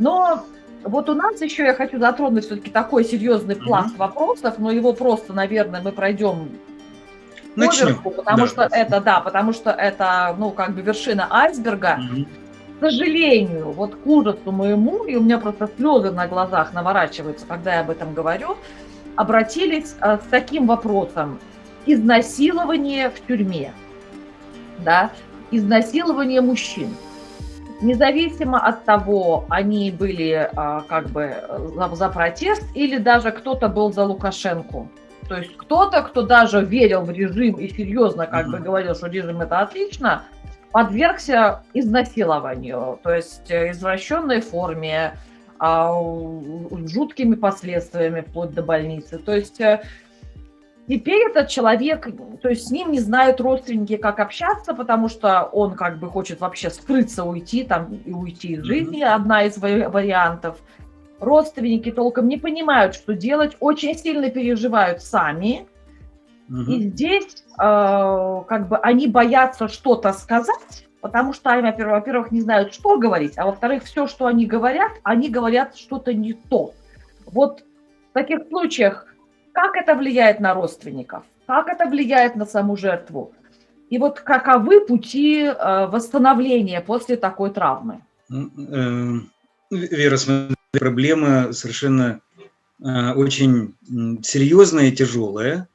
Но вот у нас еще я хочу затронуть все-таки такой серьезный пласт вопросов, но его просто, наверное, мы пройдем Начнем. поверху, потому что это, да, потому что это, ну, как бы вершина айсберга. К сожалению, вот к ужасу моему, и у меня просто слезы на глазах наворачиваются, когда я об этом говорю, обратились с таким вопросом: изнасилование в тюрьме, да, изнасилование мужчин. Независимо от того, они были как бы за протест или даже кто-то был за Лукашенко. То есть кто-то, кто даже верил в режим и серьезно как бы говорил, что режим это отлично, подвергся изнасилованию, то есть извращенной форме, жуткими последствиями вплоть до больницы. То есть теперь этот человек, то есть с ним не знают родственники, как общаться, потому что он как бы хочет вообще скрыться, уйти там и уйти из жизни, одна из вариантов. Родственники толком не понимают, что делать, очень сильно переживают сами. И здесь как бы они боятся что-то сказать, потому что они, во-первых, не знают, что говорить, а во-вторых, все, что они говорят что-то не то. Вот в таких случаях как это влияет на родственников, как это влияет на саму жертву, и вот каковы пути восстановления после такой травмы? Вера, смотри, проблема совершенно очень серьезная и тяжелая.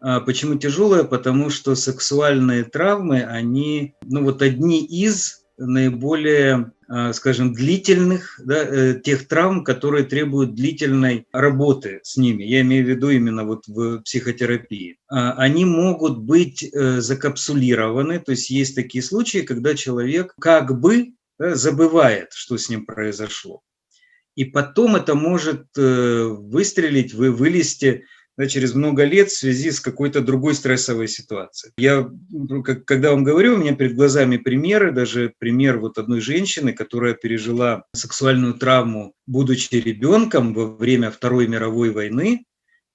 Почему тяжелая? Потому что сексуальные травмы, они, ну вот одни из наиболее, скажем, длительных, да, тех травм, которые требуют длительной работы с ними. Я имею в виду именно вот в психотерапии. Они могут быть закапсулированы, то есть есть такие случаи, когда человек как бы, да, забывает, что с ним произошло. И потом это может выстрелить, вылезти, да, через много лет в связи с какой-то другой стрессовой ситуацией. Я, когда вам говорю, у меня перед глазами примеры, даже пример вот одной женщины, которая пережила сексуальную травму, будучи ребенком во время Второй мировой войны,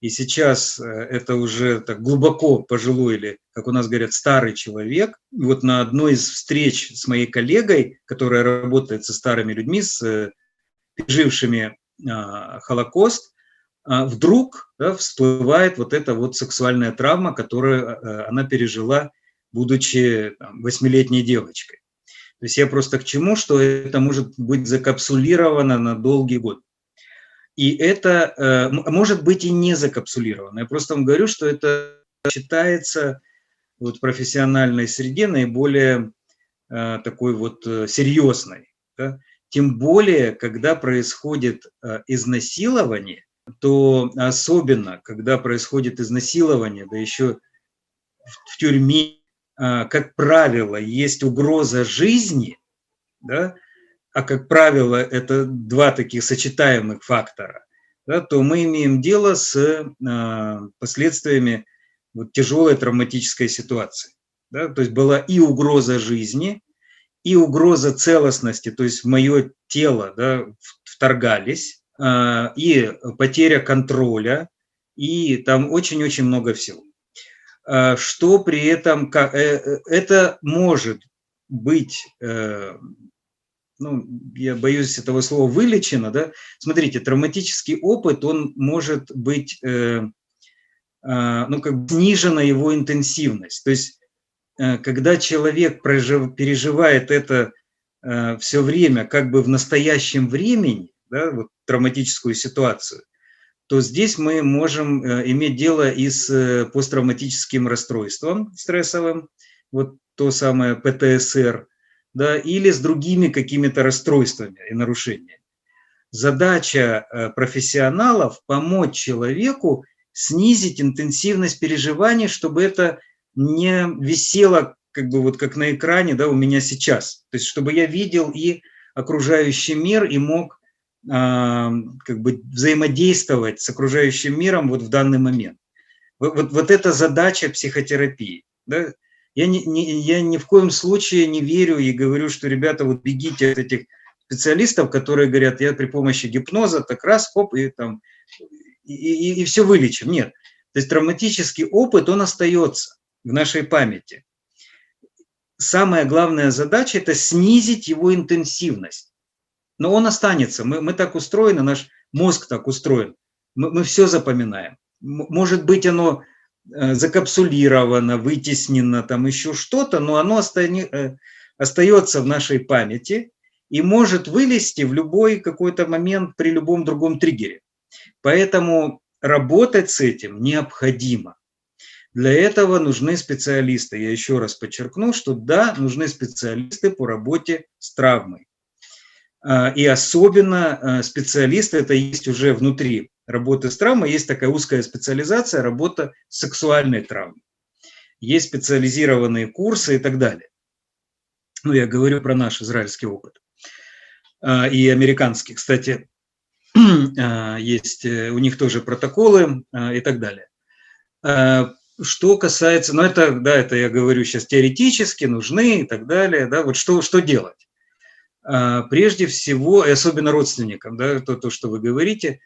и сейчас это уже так глубоко пожилой или, как у нас говорят, старый человек. Вот на одной из встреч с моей коллегой, которая работает со старыми людьми, с пережившими Холокост, вдруг, да, всплывает вот эта вот сексуальная травма, которую она пережила, будучи 8-летней девочкой. То есть я просто к чему, что это может быть закапсулировано на долгий год. И это может быть и не закапсулировано. Я просто вам говорю, что это считается вот в профессиональной среде наиболее такой вот серьезной. Да? Тем более, когда происходит изнасилование, то особенно, когда происходит изнасилование, да еще в тюрьме, как правило, есть угроза жизни, да, а как правило, это два таких сочетаемых фактора, да, то мы имеем дело с последствиями вот тяжелой травматической ситуации. Да, то есть была и угроза жизни, и угроза целостности, то есть в мое тело, да, вторгались, и потеря контроля, и там очень-очень много всего. Что при этом, это может быть, ну, я боюсь этого слова, вылечено, да. Смотрите, травматический опыт, он может быть, ну, как бы снижена его интенсивность. То есть, когда человек переживает это все время как бы в настоящем времени, да, вот, травматическую ситуацию, то здесь мы можем иметь дело и с посттравматическим расстройством стрессовым, вот то самое ПТСР, да, или с другими какими-то расстройствами и нарушениями. Задача профессионалов – помочь человеку снизить интенсивность переживаний, чтобы это не висело как бы вот как на экране, да, у меня сейчас. То есть чтобы я видел и окружающий мир и мог как бы взаимодействовать с окружающим миром вот в данный момент. Вот это задача психотерапии. Да? Я ни в коем случае не верю и говорю, что, ребята, вот бегите от этих специалистов, которые говорят, я при помощи гипноза так раз, хоп, и там и все вылечим. Нет. То есть травматический опыт, он остается в нашей памяти. Самая главная задача – это снизить его интенсивность. но он останется. Мы так устроены, наш мозг так устроен. Мы все запоминаем. Может быть, оно закапсулировано, вытеснено, там еще что-то, но оно остается в нашей памяти и может вылезти в любой какой-то момент при любом другом триггере. Поэтому работать с этим необходимо. Для этого нужны специалисты. Я еще раз подчеркну, что да, нужны специалисты по работе с травмой. И особенно специалисты, это есть уже внутри работы с травмой, есть такая узкая специализация, работа с сексуальной травмой. Есть специализированные курсы и так далее. Ну, я говорю про наш израильский опыт. И американский, кстати, есть у них тоже протоколы и так далее. Что касается, ну это, да, это я говорю сейчас теоретически, нужны и так далее, да, вот что делать? Прежде всего, и особенно родственникам, да, то, что вы говорите,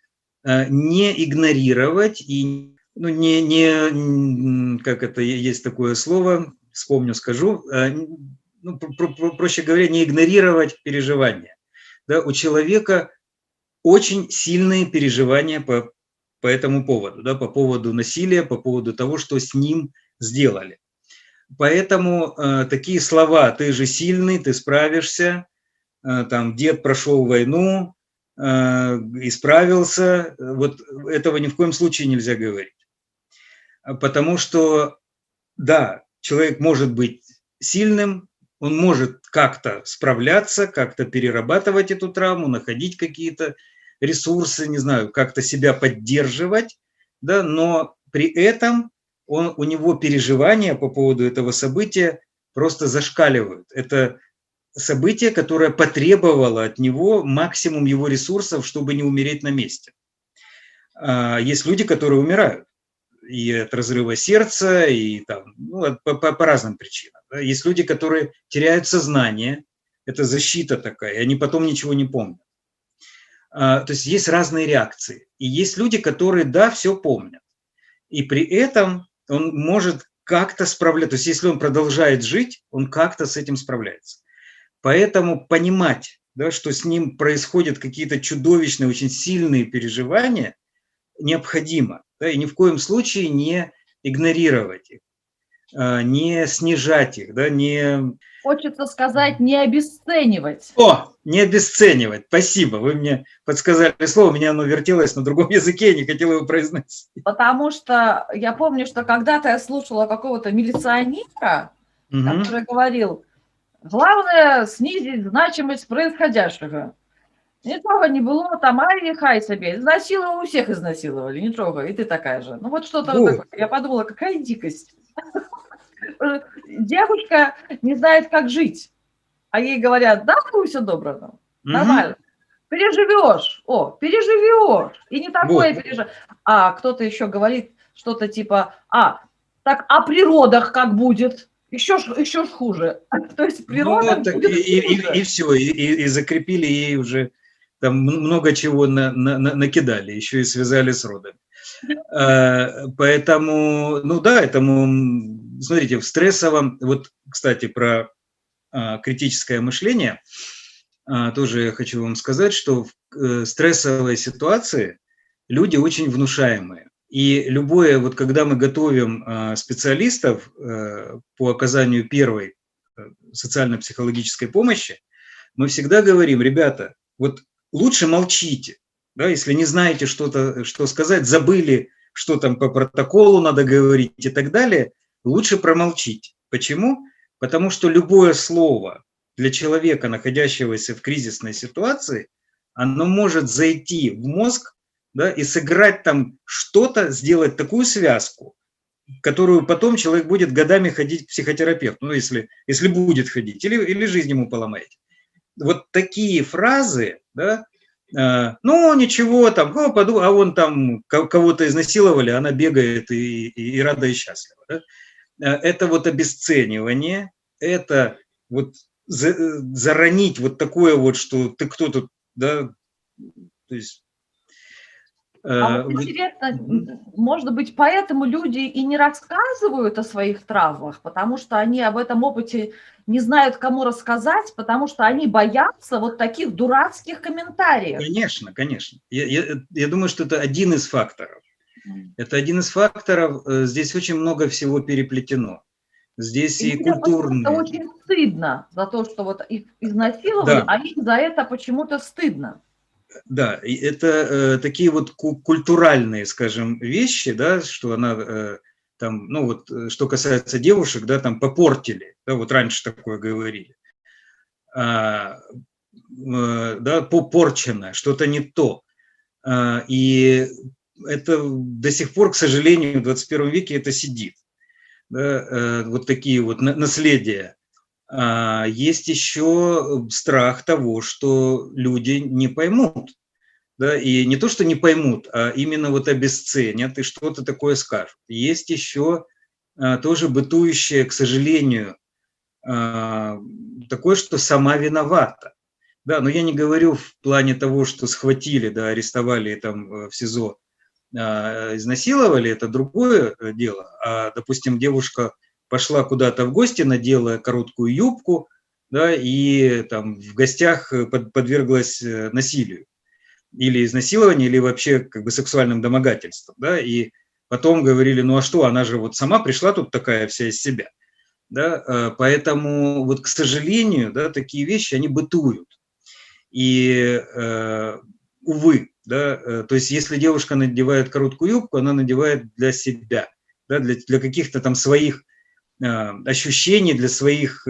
не игнорировать и, ну, как это, есть такое слово, вспомню, скажу, ну, проще говоря, не игнорировать переживания. Да, у человека очень сильные переживания по этому поводу, да, по поводу насилия, по поводу того, что с ним сделали. Поэтому такие слова: «ты же сильный, ты справишься», там «дед прошел войну, исправился», вот этого ни в коем случае нельзя говорить. Потому что, да, человек может быть сильным, он может как-то справляться, как-то перерабатывать эту травму, находить какие-то ресурсы, не знаю, как-то себя поддерживать, да, но при этом у него переживания по поводу этого события просто зашкаливают. Это событие, которое потребовало от него максимум его ресурсов, чтобы не умереть на месте. Есть люди, которые умирают и от разрыва сердца, и там, ну, по разным причинам. Да. Есть люди, которые теряют сознание, это защита такая, и они потом ничего не помнят. То есть есть разные реакции. И есть люди, которые, да, все помнят. И при этом он может как-то справляться. То есть если он продолжает жить, он как-то с этим справляется. Поэтому понимать, да, что с ним происходят какие-то чудовищные, очень сильные переживания, необходимо. Да, и ни в коем случае не игнорировать их, не снижать их, да, не... Хочется сказать, не обесценивать. Не обесценивать. Спасибо. Вы мне подсказали слово, у меня оно вертелось на другом языке, я не хотела его произносить. Потому что я помню, что когда-то я слушала какого-то милиционера, который говорил: главное снизить значимость происходящего. Не трогай, не было, там, ай, хай себе. Изнасиловали, у всех изнасиловали, не трогай, и ты такая же. Ну вот что-то вот такое. Я подумала, какая дикость. Девушка не знает, как жить. А ей говорят: да, ну все доброго, нормально. Переживешь, переживешь. И не такое переживешь. А кто-то еще говорит что-то типа: так о природах как будет? Еще ж хуже. То есть природа будет хуже. И все, и закрепили ей уже, там много чего накидали, еще и связали с родами. Поэтому, ну да, этому, смотрите, в стрессовом, вот, кстати, про критическое мышление, тоже я хочу вам сказать, что в стрессовой ситуации люди очень внушаемые. И любое, вот когда мы готовим специалистов по оказанию первой социально-психологической помощи, мы всегда говорим: ребята, вот лучше молчите, да, если не знаете что сказать, забыли, что там по протоколу надо говорить и так далее, лучше промолчите. Почему? Потому что любое слово для человека, находящегося в кризисной ситуации, оно может зайти в мозг, да, и сыграть там что-то, сделать такую связку, которую потом человек будет годами ходить к психотерапевту, ну, если будет ходить, или жизнь ему поломаете. Вот такие фразы, да, ну, ничего, там, а вон там кого-то изнасиловали, она бегает и рада и счастлива. Да? Это вот обесценивание, это вот заронить вот такое вот, что ты кто тут, да, то есть А вот Вот, интересно, мгм. может быть, поэтому люди и не рассказывают о своих травмах, потому что они об этом опыте не знают, кому рассказать, потому что они боятся вот таких дурацких комментариев. Конечно, конечно. Я думаю, что это один из факторов. М. Это один из факторов. Здесь очень много всего переплетено. Здесь И и людям почему-то культурные, очень стыдно за то, что вот их изнасиловали, да, а им за это почему-то стыдно. да, и это такие вот культуральные, скажем, вещи, да, что она там, ну вот, что касается девушек, да, там попортили, да, вот раньше такое говорили, а, да, попорчено, что-то не то. И это до сих пор, к сожалению, в 21 веке это сидит, да, вот такие вот наследия. Есть еще страх того, что люди не поймут, да, и не то, что не поймут, а именно вот обесценят и что-то такое скажут. Есть еще тоже бытующее, к сожалению, такое, что сама виновата. Да, но я не говорю в плане того, что схватили, да, арестовали там в СИЗО, изнасиловали, это другое дело. А, допустим, девушка пошла куда-то в гости, надела короткую юбку, да, и там в гостях подверглась насилию или изнасилованию, или вообще как бы сексуальным домогательством, да, и потом говорили, ну а что, она же вот сама пришла тут такая вся из себя, да, поэтому вот, к сожалению, да, такие вещи, они бытуют, и, увы, да, то есть если девушка надевает короткую юбку, она надевает для себя, да, для каких-то там своих ощущений, для своих,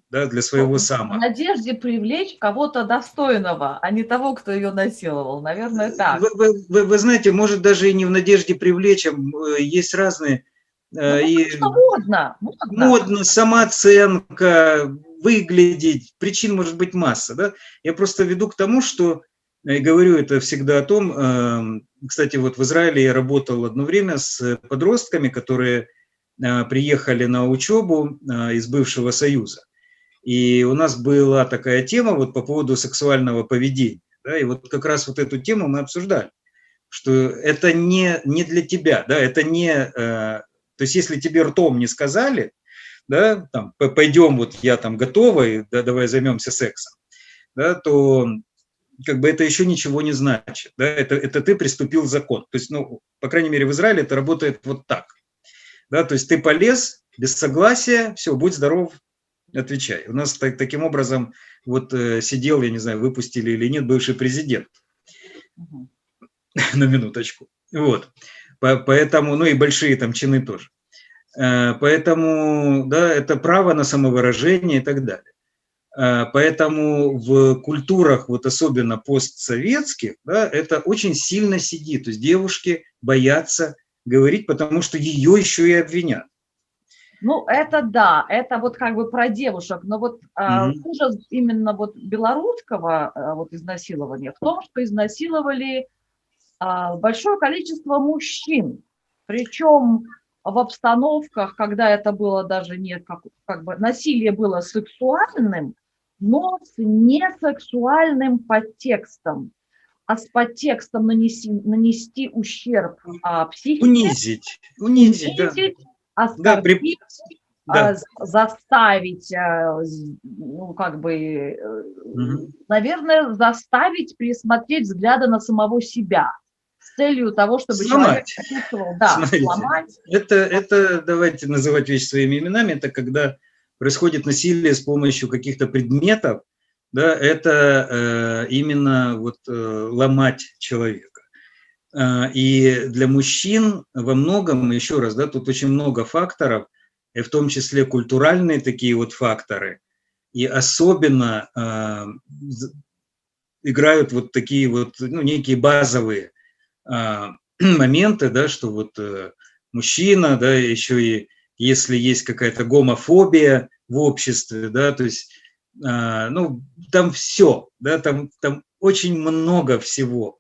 да, для своего В сама. надежде привлечь кого-то достойного, а не того, кто ее насиловал. Наверное, так. Вы знаете, может даже и не в надежде привлечь, есть разные, Ну, потому что и модно, модно. модно, самооценка, выглядеть, причин может быть масса, да. Я просто веду к тому, что, говорю это всегда о том, кстати, вот в Израиле я работал одно время с подростками, которые приехали на учебу из бывшего Союза. И у нас была такая тема вот по поводу сексуального поведения. Да, и вот как раз вот эту тему мы обсуждали, что это не для тебя, да, это не... То есть если тебе ртом не сказали, да, там, пойдем, вот я там готова, и да, давай займемся сексом, да, то как бы это еще ничего не значит, да, это ты приступил закон. То есть, ну, по крайней мере, в Израиле это работает вот так, да, то есть ты полез без согласия, все, будь здоров, отвечай. У нас таким образом вот сидел, я не знаю, выпустили или нет, бывший президент, Мгм. на минуточку. Вот. Поэтому, ну и большие там чины тоже. Поэтому, да, это право на самовыражение и так далее. Поэтому в культурах, вот особенно постсоветских, да, это очень сильно сидит. То есть девушки боятся говорить, потому что ее еще и обвинят. Ну, это да, это вот как бы про девушек, но вот Мгм. ужас именно вот белорусского вот изнасилования в том, что изнасиловали большое количество мужчин, причем в обстановках, когда это было даже не как бы насилие было сексуальным, но с несексуальным подтекстом, а с подтекстом нанести ущерб психике, Унизить, да. унизить, Да, оскорбить, да. заставить, ну, как бы, Мгм. наверное, заставить пересмотреть взгляды на самого себя с целью того, чтобы человек Сломать. почувствовал, да, Смотрите, сломать. это, давайте называть вещи своими именами, это когда происходит насилие с помощью каких-то предметов, да, это именно вот ломать человека. И для мужчин во многом, еще раз, да, тут очень много факторов, и в том числе культуральные такие вот факторы, и особенно играют вот такие вот, ну, некие базовые моменты, да, что вот мужчина, да, еще и если есть какая-то гомофобия в обществе, да, то есть, ну, там все, да, там очень много всего.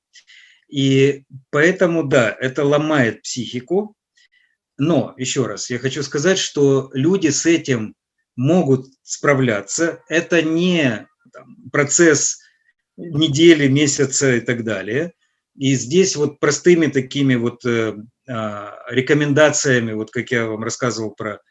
И поэтому, да, это ломает психику. Но, еще раз, я хочу сказать, что люди с этим могут справляться. Это не там, процесс недели, месяца и так далее. И здесь вот простыми такими вот рекомендациями, вот как я вам рассказывал про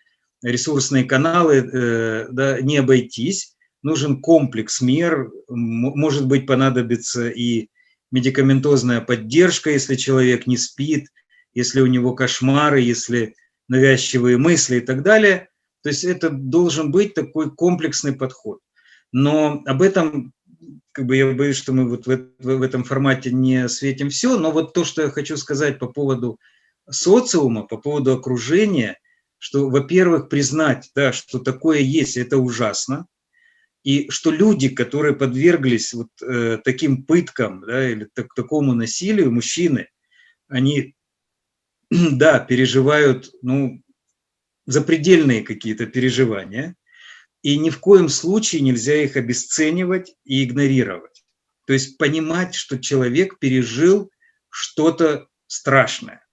ресурсные каналы, да, не обойтись. Нужен комплекс мер, может быть, понадобится и медикаментозная поддержка, если человек не спит, если у него кошмары, если навязчивые мысли и так далее. То есть это должен быть такой комплексный подход. Но об этом, как бы, я боюсь, что мы вот в этом формате не осветим все, но вот то, что я хочу сказать по поводу социума, по поводу окружения, что, во-первых, признать, да, что такое есть, это ужасно, и что люди, которые подверглись вот таким пыткам, да, или такому насилию, мужчины, они, да, переживают, ну, запредельные какие-то переживания, и ни в коем случае нельзя их обесценивать и игнорировать. То есть понимать, что человек пережил что-то страшное.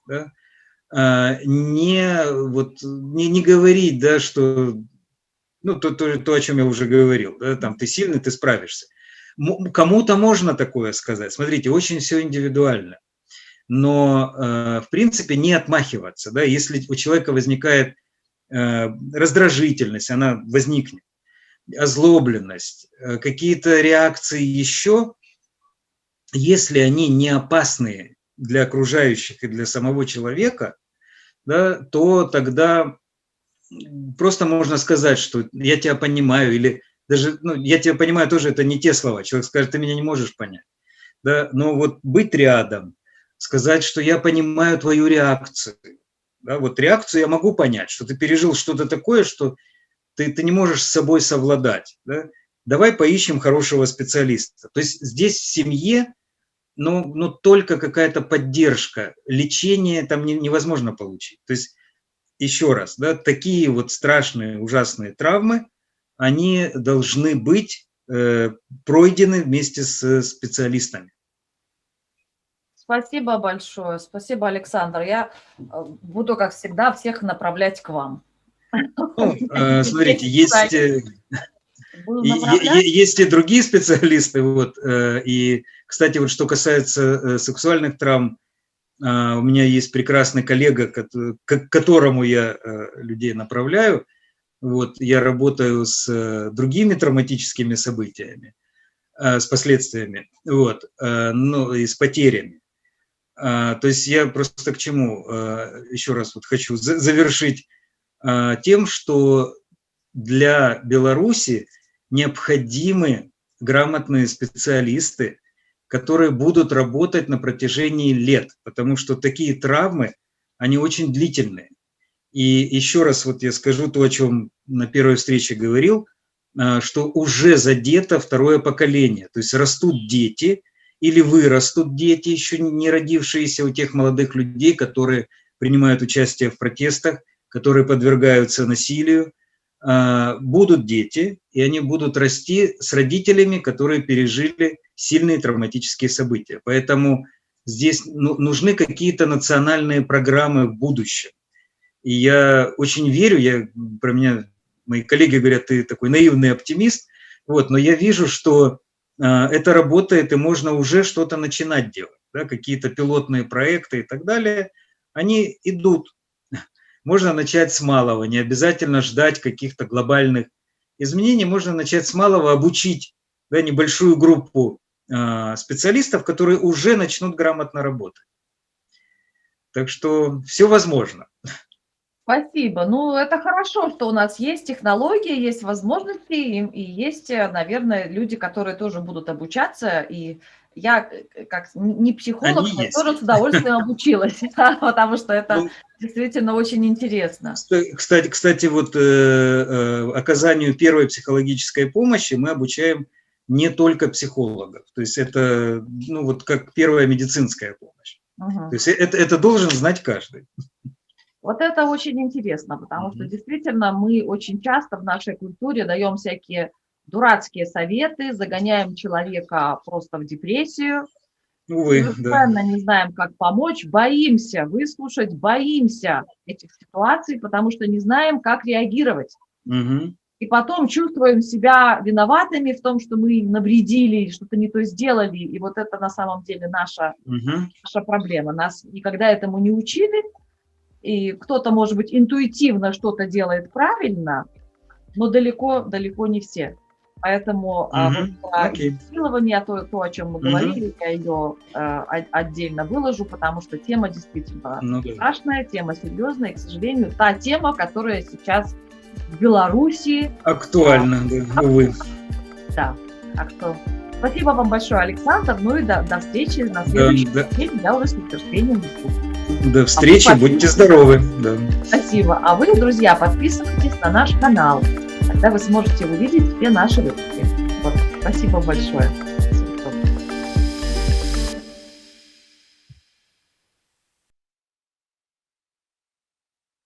Да? Не говорить, да, что, ну, то, о чем я уже говорил, да, там, ты сильный, ты справишься. Кому-то можно такое сказать. Смотрите, очень все индивидуально. Но, в принципе, не отмахиваться. Да? Если у человека возникает раздражительность, она возникнет, озлобленность, какие-то реакции еще, если они не опасные для окружающих и для самого человека, да, то тогда просто можно сказать, что я тебя понимаю, или даже, ну, я тебя понимаю, тоже это не те слова. Человек скажет, ты меня не можешь понять. Да? Но вот быть рядом, сказать, что я понимаю твою реакцию. Да? Вот реакцию я могу понять, что ты пережил что-то такое, что ты не можешь с собой совладать. Да? Давай поищем хорошего специалиста. То есть здесь в семье, ну только какая-то поддержка, лечение там невозможно получить. То есть еще раз, да, такие вот страшные, ужасные травмы, они должны быть пройдены вместе с специалистами. Спасибо большое. Спасибо, Александр. Я буду, как всегда, всех направлять к вам. Ну, смотрите, есть и другие специалисты. Вот, и, кстати, вот что касается сексуальных травм, у меня есть прекрасный коллега, к которому я людей направляю. Вот, я работаю с другими травматическими событиями, с последствиями, вот, ну, и с потерями. То есть я просто к чему еще раз вот хочу завершить тем, что для Беларуси необходимы грамотные специалисты, которые будут работать на протяжении лет, потому что такие травмы, они очень длительные. И еще раз вот я скажу то, о чем на первой встрече говорил, что уже задето второе поколение, то есть растут дети или вырастут дети, еще не родившиеся у тех молодых людей, которые принимают участие в протестах, которые подвергаются насилию. Будут дети, и они будут расти с родителями, которые пережили сильные травматические события. Поэтому здесь нужны какие-то национальные программы в будущем. И я очень верю, про меня мои коллеги говорят, ты такой наивный оптимист, вот, но я вижу, что это работает, и можно уже что-то начинать делать. Да, какие-то пилотные проекты и так далее, они идут. Можно начать с малого, не обязательно ждать каких-то глобальных изменений, можно начать с малого, обучить, да, небольшую группу специалистов, которые уже начнут грамотно работать. Так что все возможно. Спасибо. Ну, это хорошо, что у нас есть технологии, есть возможности, и есть, наверное, люди, которые тоже будут обучаться. И я, как не психолог, но тоже с удовольствием обучилась, потому что это действительно очень интересно. Кстати, вот оказанию первой психологической помощи мы обучаем не только психологов. То есть это, ну, вот как первая медицинская помощь. То есть это должен знать каждый. Вот это очень интересно, потому что действительно мы очень часто в нашей культуре даем всякие дурацкие советы, загоняем человека просто в депрессию, совершенно не знаем, как помочь, боимся выслушать, боимся этих ситуаций, потому что не знаем, как реагировать. И и потом чувствуем себя виноватыми в том, что мы навредили, что-то не то сделали, и вот это на самом деле наша проблема. Нас никогда этому не учили, и кто-то, может быть, интуитивно что-то делает правильно, но далеко не все. Поэтому изнасилование, то, о чем мы говорили, я ее отдельно выложу, потому что тема действительно страшная, тема серьезная, и, к сожалению, та тема, которая сейчас в Беларуси актуальна, увы. Да, так что спасибо вам большое, Александр, ну и до встречи на следующий день, я уже с нетерпением жду. До встречи, будьте здоровы. Да. Спасибо. А вы, друзья, подписывайтесь на наш канал. Тогда вы сможете увидеть все наши выпуски. Вот. Спасибо большое.